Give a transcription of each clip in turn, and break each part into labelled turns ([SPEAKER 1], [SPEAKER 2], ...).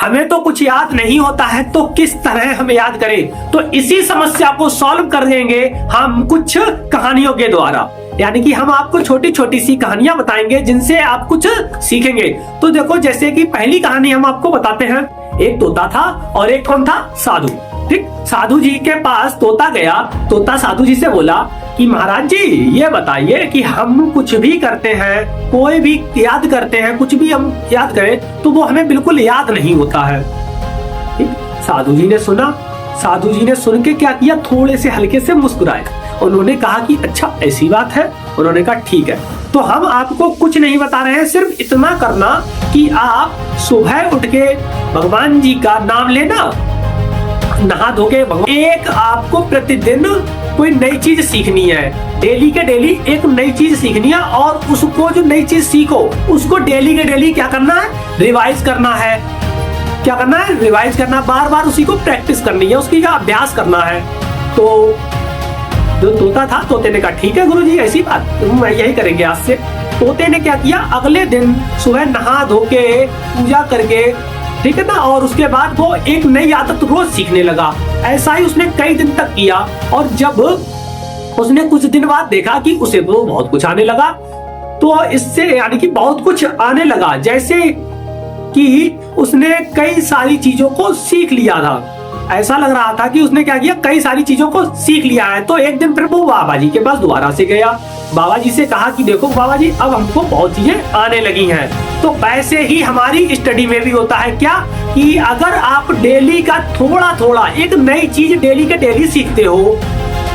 [SPEAKER 1] हमें तो कुछ याद नहीं होता है, तो किस तरह हम याद करें। तो इसी समस्या को सॉल्व कर देंगे हम कुछ कहानियों के द्वारा। यानी कि हम आपको छोटी छोटी सी कहानियां बताएंगे जिनसे आप कुछ सीखेंगे। तो देखो, जैसे कि पहली कहानी हम आपको बताते हैं। एक तोता था और एक कौन था? साधु। ठीक, साधु जी के पास तोता गया। तोता साधु जी से बोला कि महाराज जी, ये बताइए कि हम कुछ भी करते हैं, कोई भी याद करते हैं, कुछ भी हम याद करें तो वो हमें बिल्कुल याद नहीं होता है। ठीक, साधु जी ने सुना। साधु जी ने सुन के क्या किया, थोड़े से हल्के से मुस्कुराए। उन्होंने कहा कि अच्छा ऐसी बात है। उन्होंने कहा ठीक है, तो हम आपको कुछ नहीं बता रहे हैं, सिर्फ इतना करना कि आप सुबह उठ के भगवान जी का नाम लेना, नहा धो के भगवान, एक आपको प्रतिदिन कोई नई चीज सीखनी है। डेली के डेली एक नई चीज सीखनी है और उसको जो नई चीज सीखो उसको डेली के डेली क्या करना है? रिवाइज करना है। क्या करना है? रिवाइज करना, बार बार उसी को प्रैक्टिस करनी है, उसकी का अभ्यास करना है। तो जो तोता था, तोते ने कहा ठीक है गुरुजी, ऐसी बात, मैं यही करेंगे आज से। तोते ने क्या किया, अगले दिन सुबह नहा धो के पूजा करके, ठीक है ना, और उसके बाद वो एक नई आदत रोज सीखने लगा। ऐसा ही उसने कई दिन तक किया और जब उसने कुछ दिन बाद देखा कि उसे तो बहुत कुछ आने लगा। तो इससे यानी कि बहुत कुछ आने लगा, जैसे कि उसने कई सारी चीजों को सीख लिया था। ऐसा लग रहा था कि उसने क्या किया, कई सारी चीजों को सीख लिया है। तो एक दिन फिर वो बाबा जी के पास दोबारा से गया। बाबा जी से कहा कि देखो बाबा जी, अब हमको बहुत चीजें आने लगी हैं। तो वैसे ही हमारी स्टडी में भी होता है क्या, कि अगर आप डेली का थोड़ा थोड़ा एक नई चीज डेली के डेली सीखते हो,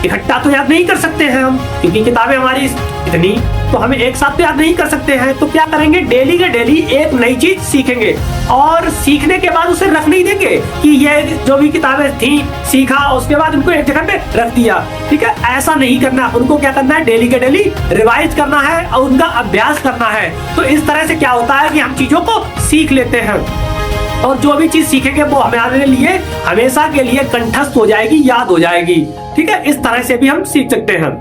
[SPEAKER 1] इकट्ठा तो याद नहीं कर सकते हैं हम, क्योंकि किताबें हमारी इतनी, तो हमें एक साथ तो याद नहीं कर सकते हैं। तो क्या करेंगे, डेली के डेली एक नई चीज सीखेंगे और सीखने के बाद उसे रख नहीं देंगे कि ये जो भी किताबें थी सीखा, उसके बाद उनको एक जगह पे रख दिया। ठीक है, ऐसा नहीं करना। उनको क्या करना है, डेली के डेली रिवाइज करना है और उनका अभ्यास करना है। तो इस तरह से क्या होता है कि हम चीजों को सीख लेते हैं और जो भी चीज सीखेंगे वो हमारे लिए हमेशा के लिए कंठस्थ हो जाएगी, याद हो जाएगी। ठीक है, इस तरह से भी हम सीख सकते हैं।